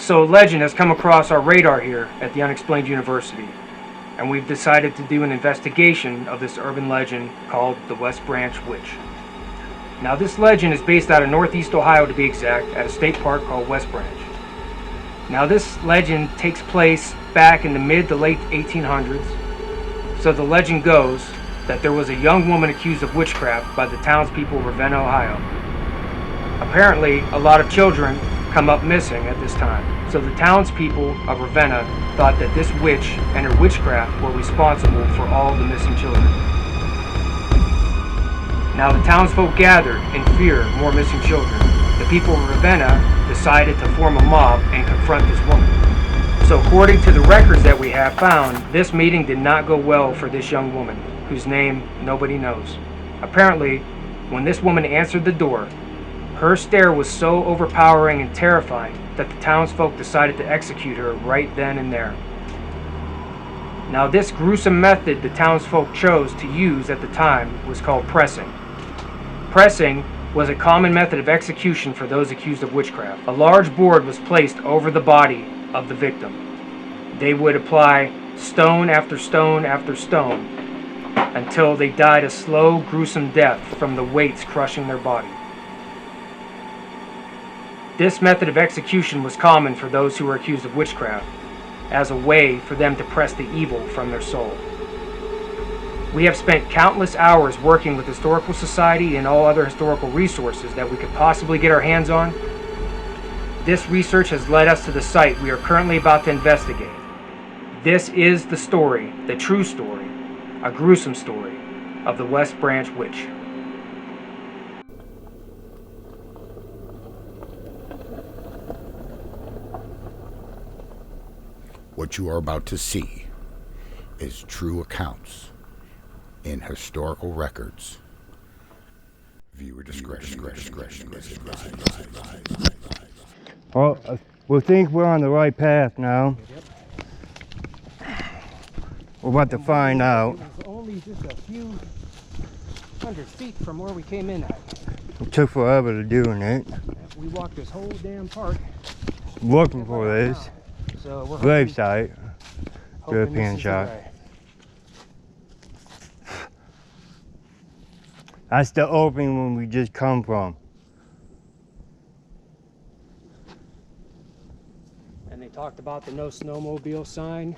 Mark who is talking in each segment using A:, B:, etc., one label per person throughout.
A: So a legend has come across our radar here at the Unexplained University, and we've decided to do an investigation of this urban legend called the West Branch Witch. Now this legend is based out of Northeast Ohio, to be exact, at a state park called West Branch. Now this legend takes place back in the mid to late 1800s. So the legend goes that there was a young woman accused of witchcraft by the townspeople of Ravenna, Ohio. Apparently, a lot of children come up missing at this time. So the townspeople of Ravenna thought that this witch and her witchcraft were responsible for all the missing children. Now the townsfolk gathered in fear of more missing children. The people of Ravenna decided to form a mob and confront this woman. So according to the records that we have found, this meeting did not go well for this young woman, whose name nobody knows. Apparently, when this woman answered the door, her stare was so overpowering and terrifying that the townsfolk decided to execute her right then and there. Now this gruesome method the townsfolk chose to use at the time was called pressing. Pressing was a common method of execution for those accused of witchcraft. A large board was placed over the body of the victim. They would apply stone after stone after stone until they died a slow, gruesome death from the weights crushing their body. This method of execution was common for those who were accused of witchcraft, as a way for them to press the evil from their soul. We have spent countless hours working with Historical Society and all other historical resources that we could possibly get our hands on. This research has led us to the site we are currently about to investigate. This is the story, the true story, a gruesome story, of the West Branch Witch.
B: What you are about to see is true accounts in historical records. Viewer discretion.
C: Well, we think we're on the right path now. We're about to find out.
A: It was only just a few hundred feet from where we came in at.
C: It took forever to do it.
A: We walked this whole damn park
C: Looking for this
A: so we're
C: grave site.
A: hoping
C: European
A: this is
C: shot.
A: the way.
C: That's the opening when we just come from.
A: And they talked about the no snowmobile sign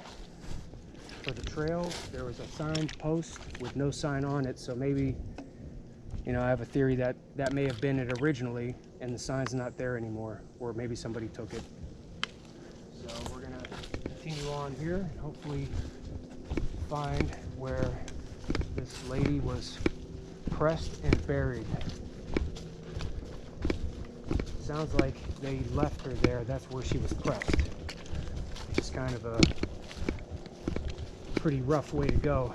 A: for the trail. There was a sign post with no sign on it, so maybe, I have a theory that that may have been it originally and the sign's not there anymore, or maybe somebody took it. So we're gonna continue on here and hopefully find where this lady was pressed and buried. Sounds like they left her there. That's where she was pressed. It's kind of a pretty rough way to go.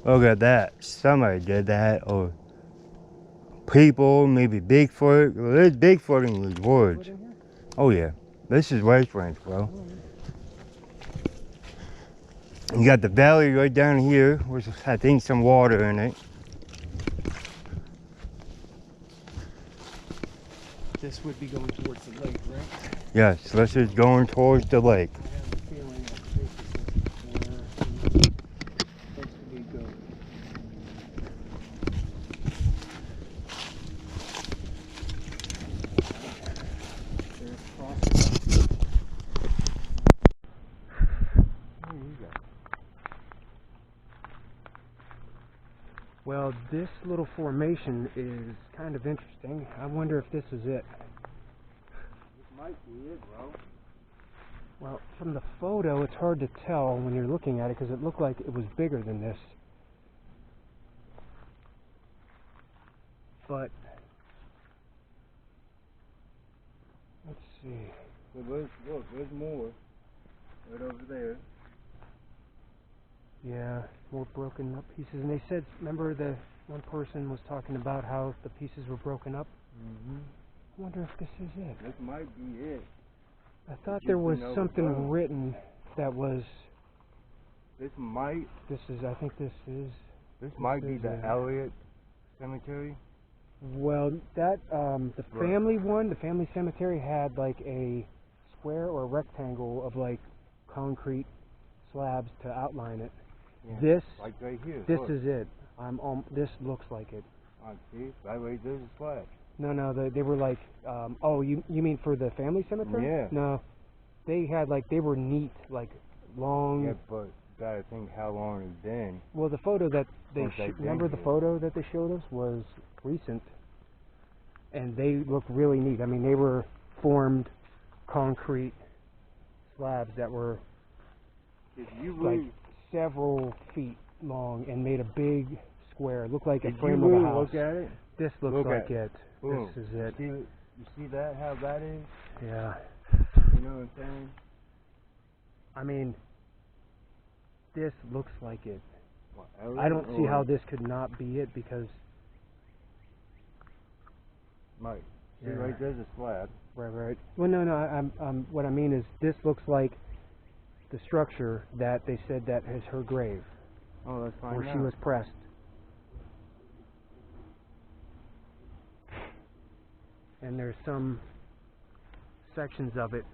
C: Look at that. Somebody did that, or people, maybe Bigfoot. Well, there's Bigfoot in the woods. Oh yeah, this is West Branch, bro. You got the valley right down here, which I think some water in it.
A: This would be going towards the lake, right?
C: Yes, this is going towards the lake.
A: I have a feeling that this is where it's supposed to be going. There's crossing. There you go. Well, this little formation is kind of interesting. I wonder if this is it.
C: This might be it, bro.
A: Well, from the photo, it's hard to tell when you're looking at it because it looked like it was bigger than this. But let's see.
C: Well, look, there's more right over there.
A: Yeah, more broken up pieces. And they said, remember the one person was talking about how the pieces were broken up?
C: Mm-hmm.
A: I wonder if this is it.
C: This might be it.
A: I thought there was something written that was.
C: This might.
A: I think this is.
C: This might be the Elliott Cemetery.
A: Well, that the family cemetery had like a square or a rectangle of like concrete slabs to outline it.
C: Yeah.
A: This,
C: Like right here.
A: this
C: look.
A: is it. This looks like it.
C: See, right where there's a slab.
A: No, they were like, oh, you mean for the family cemetery?
C: Yeah.
A: No, they had like, they were neat, like long.
C: Yeah, but you gotta think how long it's been.
A: Well, the photo that they,
C: Since they've been
A: remember the
C: here.
A: photo that they showed us was recent, and they look really neat. I mean, they were formed concrete slabs that were
C: If you
A: like
C: really,
A: several feet long and made a big square. It looked like a
C: if you
A: frame of a
C: really
A: house.
C: look at it,
A: This looks
C: look
A: like
C: at
A: it.
C: boom.
A: This is it.
C: You see that? How that is?
A: Yeah.
C: You know what I'm saying?
A: I mean, this looks like it.
C: What,
A: I don't see how
C: or-
A: this could not be it because.
C: Mike, see
A: Yeah.
C: right there's a slab.
A: Right. Well, no. I'm. What I mean is, this looks like the structure that they said that is her grave,
C: Oh, let's find
A: where
C: out.
A: she was pressed. And there's some sections of it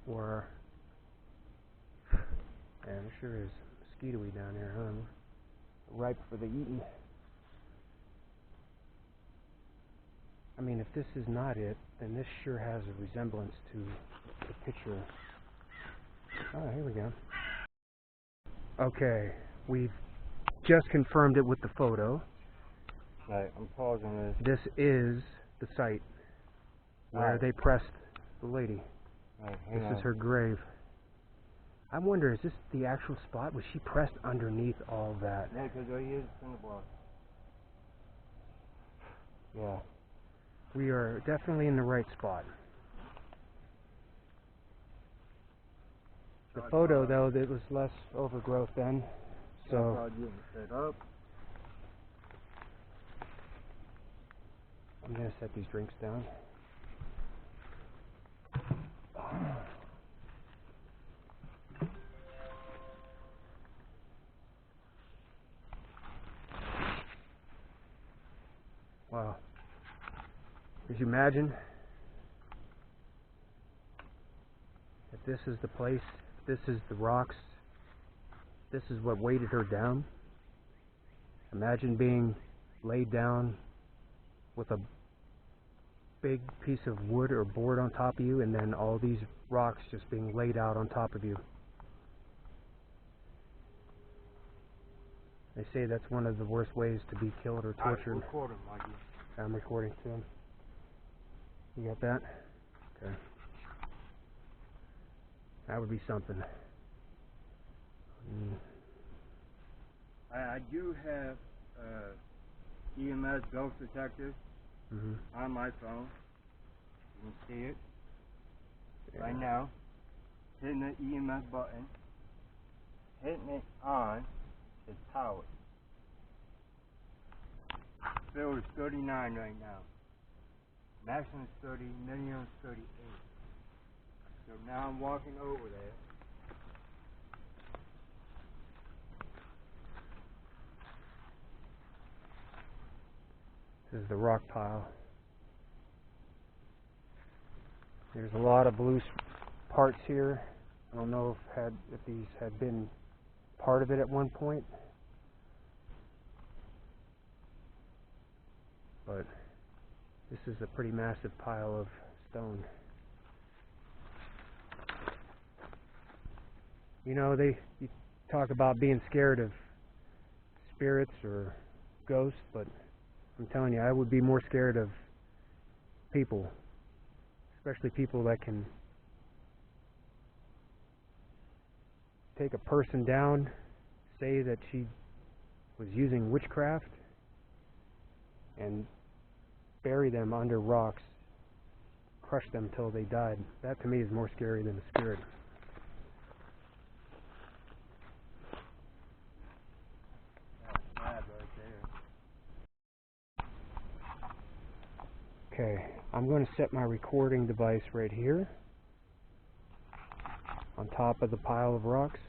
A: where, and it sure is mosquito-y down here, huh? Ripe for the eating. I mean, if this is not it, then this sure has a resemblance to the picture. Oh, here we go. Okay, we've just confirmed it with the photo.
C: Right, I'm pausing this.
A: This is the site where
C: Alright.
A: they pressed the lady.
C: Alright, hang
A: This
C: on.
A: is her grave. I wonder, is this the actual spot? Was she pressed underneath all that?
C: Yeah, because right here's the cinder block.
A: Yeah. We are definitely in the right spot. The photo, though, that was less overgrowth then. So,
C: Tripod getting set up.
A: I'm going to set these drinks down. Wow. Could you imagine if this is the place, this is the rocks, this is what weighted her down? Imagine being laid down with a big piece of wood or board on top of you, and then all these rocks just being laid out on top of you. They say that's one of the worst ways to be killed or tortured.
C: Record him, Mikey.
A: I'm recording too. You got that? Okay. That would be something.
C: I do have EMS ghost detector on my phone. You can see it right now. Hitting the EMS button. Hitting it on is powered. Field is 39 right now. Maximum is 30, minimum is 38. So now I'm walking over there.
A: This is the rock pile. There's a lot of loose parts here. I don't know if these had been part of it at one point, but this is a pretty massive pile of stone. You know, you talk about being scared of spirits or ghosts, but I'm telling you, I would be more scared of people, especially people that can take a person down, say that she was using witchcraft, and bury them under rocks, crush them till they died. That to me is more scary than a spirit.
C: Slab right there.
A: Okay, I'm going to set my recording device right here on top of the pile of rocks.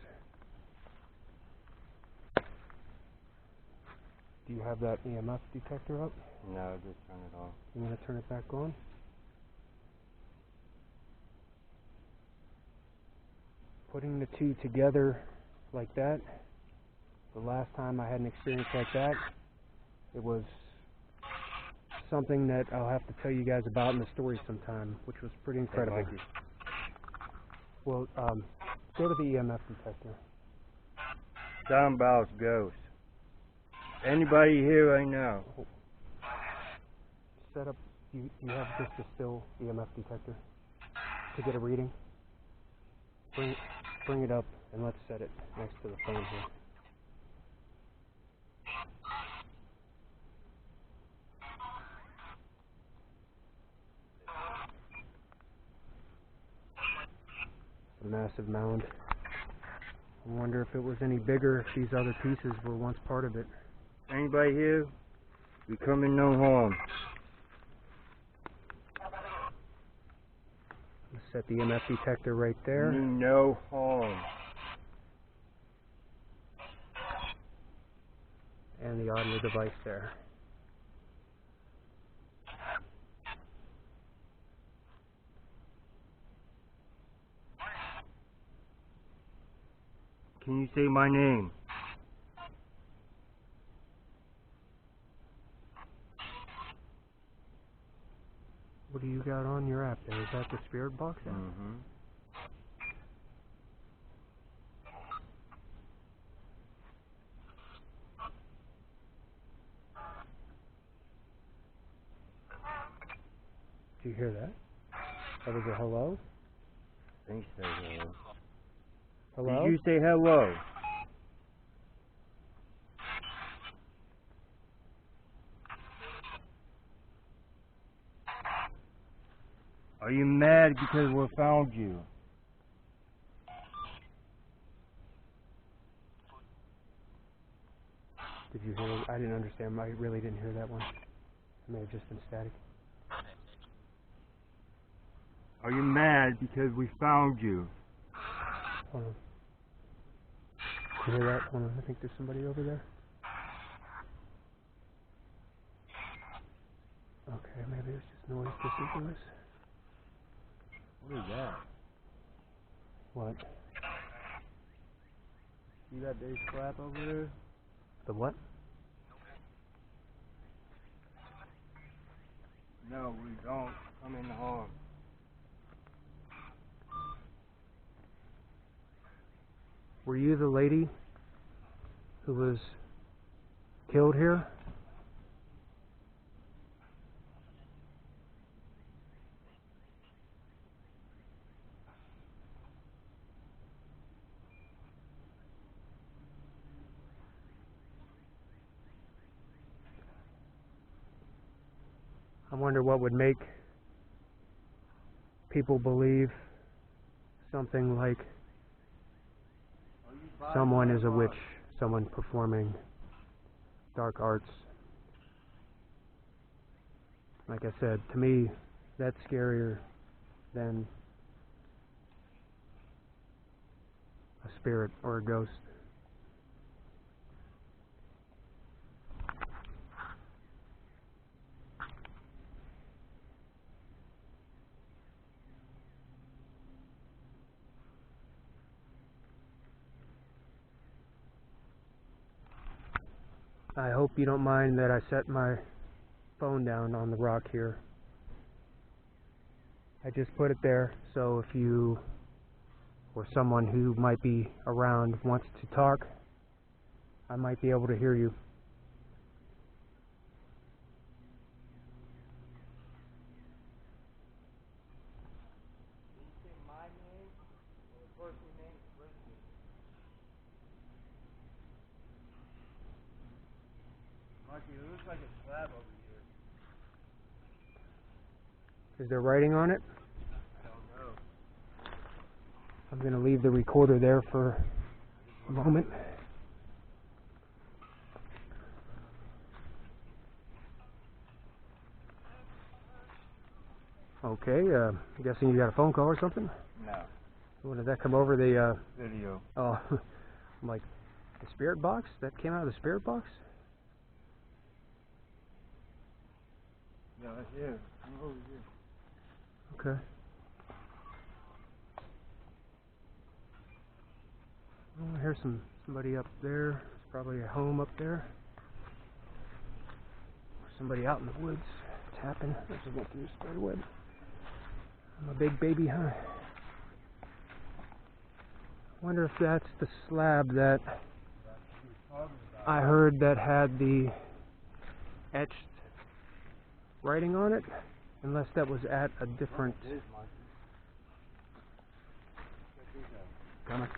A: Do you have that EMF detector up?
C: No, just turn it off.
A: You want to turn it back on? Putting the two together like that, the last time I had an experience like that, it was something that I'll have to tell you guys about in the story sometime, which was pretty incredible.
C: Hey, Mikey.
A: Well, go to the EMF detector.
C: Something about ghosts. Anybody here right now?
A: Set up, you have just a still EMF detector to get a reading. Bring it up and let's set it next to the phone here. A massive mound. I wonder if it was any bigger, if these other pieces were once part of it.
C: Anybody here? We come in no harm.
A: Let's set the EMF detector right there.
C: We mean no harm.
A: And the audio device there.
C: Can you say my name?
A: What do you got on your app there? Is that the spirit box app?
C: Mm-hmm.
A: Do you hear that? That was a hello?
C: I think so, hello.
A: Hello?
C: Did you say hello? Are you mad because we found you?
A: Did you hear it? I didn't understand. I really didn't hear that one. It may have just been static.
C: Are you mad because we found you?
A: Hold on. You hear that? Hold on. I think there's somebody over there. Okay, maybe it's just noise disintegrous.
C: What is that?
A: What?
C: See that big flap over there?
A: The what?
C: No, we don't come in harm.
A: Were you the lady who was killed here? I wonder what would make people believe something like someone is a witch, someone performing dark arts. Like I said, to me, that's scarier than a spirit or a ghost. I hope you don't mind that I set my phone down on the rock here. I just put it there so if you or someone who might be around wants to talk, I might be able to hear you.
C: Did you say my name or the person's name with me? Marky, it looks like a slab over here.
A: Is there writing on it?
C: I don't know.
A: I'm going to leave the recorder there for a moment. Okay, I'm guessing you got a phone call or something?
C: No.
A: Well, did that come over the,
C: Video.
A: oh, I'm like, the spirit box? That came out of the spirit box?
C: Yeah, right here. Come over here.
A: Okay. there, somebody up there. There's probably a home up there. Somebody out in the woods tapping. Let's just go through the spider web. I'm a big baby, huh? Wonder if that's the slab that I heard that had the etched writing on it, unless that was at a different. Come on.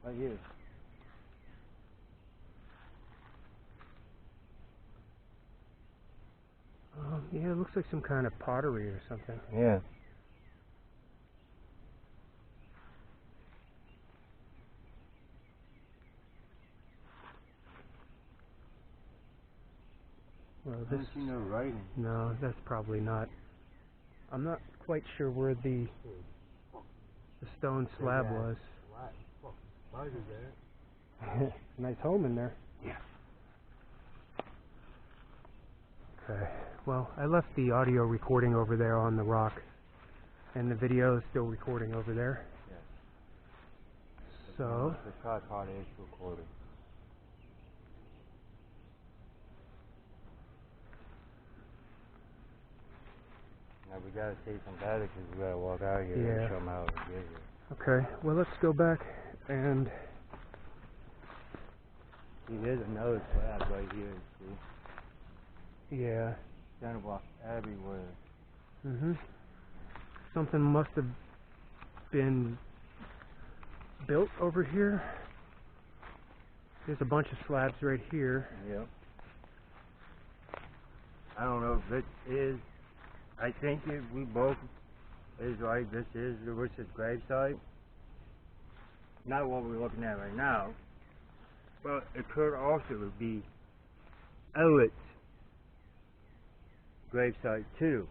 C: Right here.
A: Yeah, it looks like some kind of pottery or something.
C: Yeah.
A: Well,
C: I don't see no writing.
A: No, that's probably not. I'm not quite sure where the stone slab was. Nice home in there.
C: Yeah.
A: Okay. Well, I left the audio recording over there on the rock, and the video is still recording over there.
C: Yes.
A: So.
C: The tripod is recording. Now we gotta take some data because we gotta walk out here and show them how it is.
A: Okay. Well, let's go back and.
C: See, there's another slab right here. See.
A: Yeah.
C: Center block everywhere.
A: Something must have been built over here. There's a bunch of slabs right here.
C: Yep. I don't know if it is. I think we both is right. This is the Richard's gravesite. Not what we're looking at right now. But it could also be Elliot's gravesite too.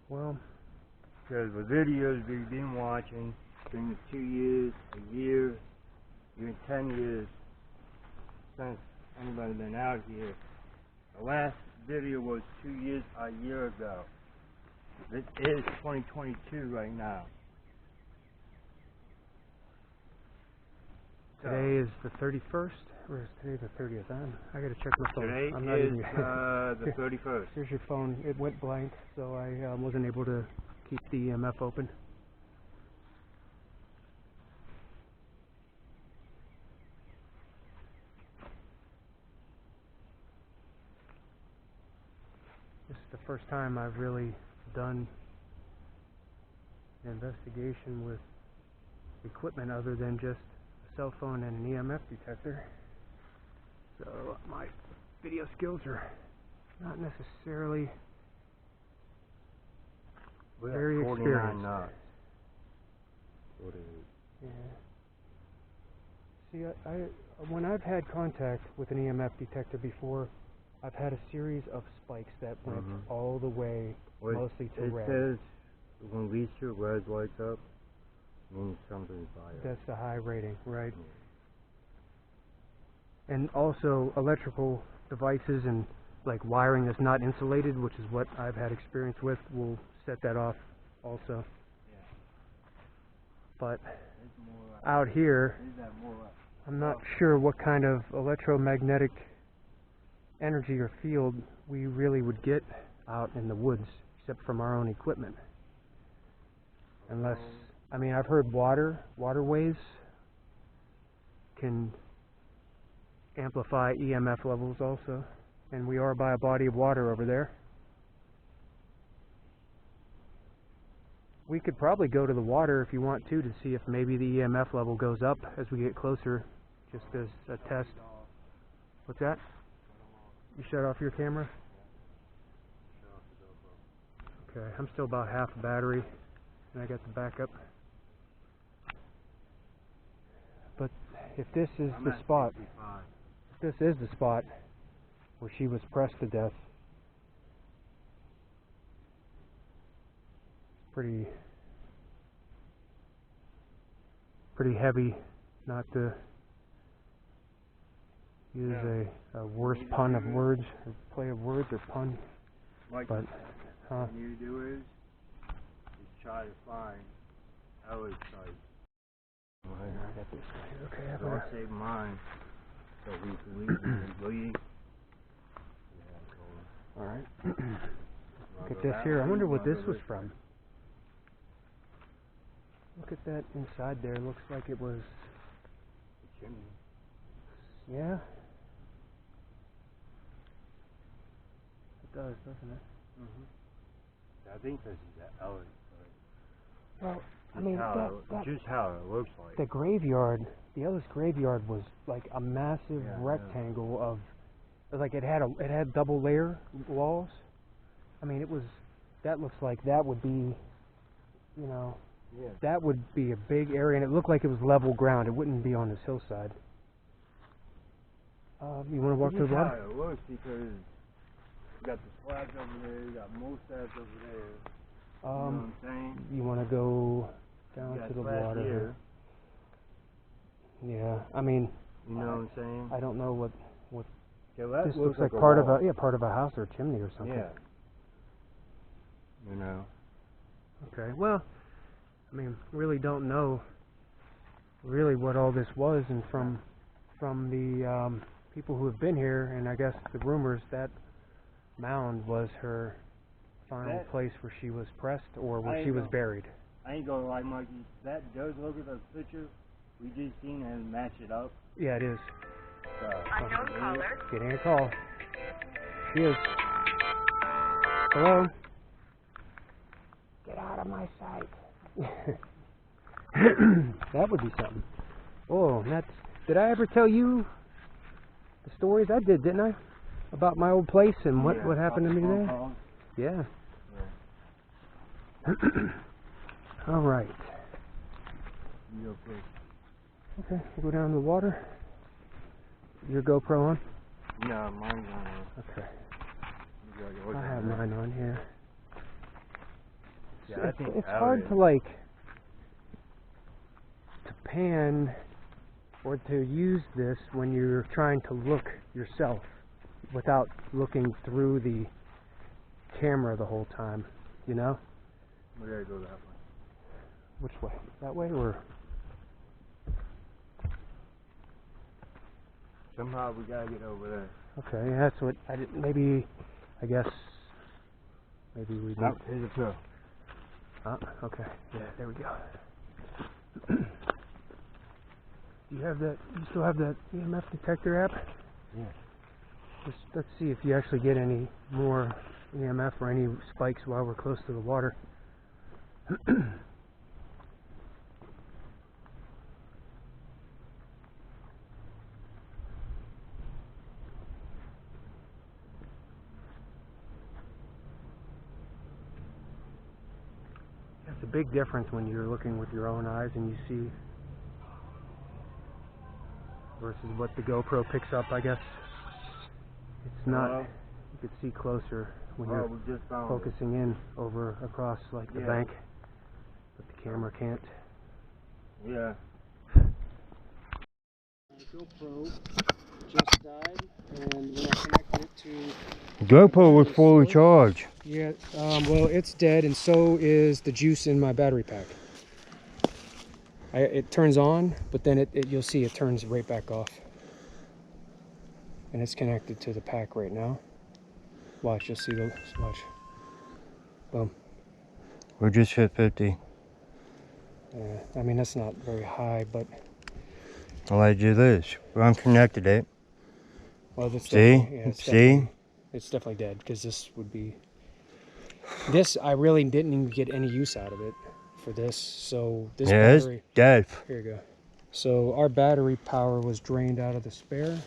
A: Well,
C: because the videos we've been watching during the 2 years, a year, even 10 years since anybody been out here. The last video was 2 years, a year ago. This is 2022 right now.
A: today is the 31st, or is today the 30th? I gotta check my phone.
C: Today
A: I'm not
C: is
A: even
C: the 31st.
A: Here's your phone. It went blank, so I wasn't able to keep the EMF open. This is the first time I've really done an investigation with equipment other than just a cell phone and an EMF detector. So my video skills are not necessarily very experienced.
C: Knots.
A: Yeah. See, I when I've had contact with an EMF detector before, I've had a series of spikes that went all the way mostly to red.
C: It says when we see red lights up, means something's fire.
A: That's the high rating, right? And also electrical devices and like wiring that's not insulated, which is what I've had experience with, will set that off also. But out here, I'm not sure what kind of electromagnetic energy or field we really would get out in the woods, except from our own equipment. Unless, I mean, I've heard waterways can amplify EMF levels also, and we are by a body of water over there. We could probably go to the water if you want to see if maybe the EMF level goes up as we get closer, just as a test. What's that? You shut off your camera? Okay, I'm still about half a battery, and I got the backup. But if this is the spot, if this is the spot where she was pressed to death, pretty heavy not to use a worse pun of words, or play of words or pun.
C: Like
A: but
C: what you do is try to find Ellie's site.
A: I got this guy here. Okay, I'm
C: Don't
A: gonna...
C: save mine. So we can leave.
A: Alright. Look at this here. I wonder what this was from. Look at that inside there. Looks like it was...
C: The chimney.
A: Yeah. It does, doesn't it?
C: I think this is the Ellie's site.
A: Well, I mean,
C: Just how it looks like.
A: the graveyard, the Ellis graveyard was like a massive rectangle of, like it had double layer walls. I mean, that looks like that would be, you know, that would be a big area, and it looked like it was level ground. It wouldn't be on this hillside. You want to walk to the water?
C: How it looks, because you got the slabs over there, you got more slabs over there. You know what I'm saying?
A: You want to go down to the
C: slabs
A: water
C: here.
A: Yeah, I mean,
C: You know what I'm saying?
A: I don't know what
C: Yeah, that
A: this looks like
C: a
A: part
C: wall.
A: of part of a house or a chimney or something.
C: Yeah. You know.
A: Okay. Well, I mean, really don't know really what all this was, and from the people who have been here, and I guess the rumors, that mound was her final place where she was pressed or where she was buried.
C: I ain't gonna lie, Mikey. That does look at the picture we just seen and match it up.
A: Yeah, it is.
D: Unknown caller.
A: Getting a call. She is. Hello? Get out of my sight. That would be something. Oh, did I ever tell you the stories? I did, didn't I? About my old place and what happened to me there? Yeah. All right. Okay, we'll go down to the water. Your GoPro on?
C: No, mine's on.
A: Okay. I have mine on here.
C: Yeah,
A: It's hard to pan or to use this when you're trying to look yourself without looking through the camera the whole time, you know?
C: We gotta go that way.
A: Which way? That way or?
C: Somehow we gotta get over there.
A: Okay, yeah, that's what I did. Maybe we did.
C: Nope, here's a pill.
A: Okay. Yeah, there we go. Do you have that? You still have that EMF detector app?
C: Yeah.
A: Just let's see if you actually get any more EMF or any spikes while we're close to the water. It's a big difference when you're looking with your own eyes and you see versus what the GoPro picks up, I guess. It's not, you could see closer when you're focusing in over across like the bank, but the camera can't.
C: Yeah.
A: My GoPro just died, and when I connected it to
C: GoPro was fully charged.
A: yeah, well, it's dead, and so is the juice in my battery pack. It turns on, but then you'll see it turns right back off. And it's connected to the pack right now. Watch, you'll see watch. Boom.
C: We just hit 50.
A: Yeah, I mean, that's not very high, but...
C: I'll do this. We're unconnected it.
A: Well, that's
C: See?
A: It's definitely dead, because this would be... This, I really didn't even get any use out of it for this, so this battery...
C: It's dead.
A: Here you go. So our battery power was drained out of the spare.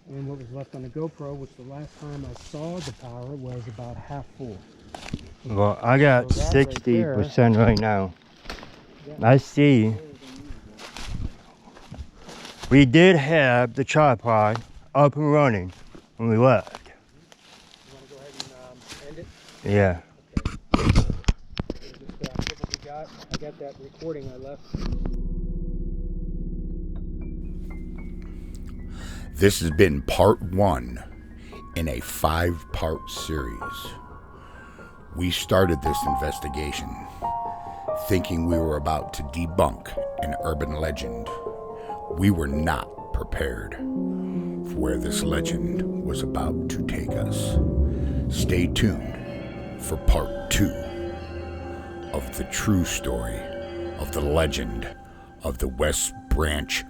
A: And what was left on the GoPro, which the last time I saw the power was about half full.
C: Well, I got 60% right now. Yeah. I see. We did have the tripod up and running when we left.
A: You want to go ahead and end it?
C: Yeah.
A: Okay. I got that recording I left.
B: This has been part 1 in a 5-part series. We started this investigation thinking we were about to debunk an urban legend. We were not prepared for where this legend was about to take us. Stay tuned for part 2 of the true story of the legend of the West Branch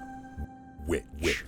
B: Witch.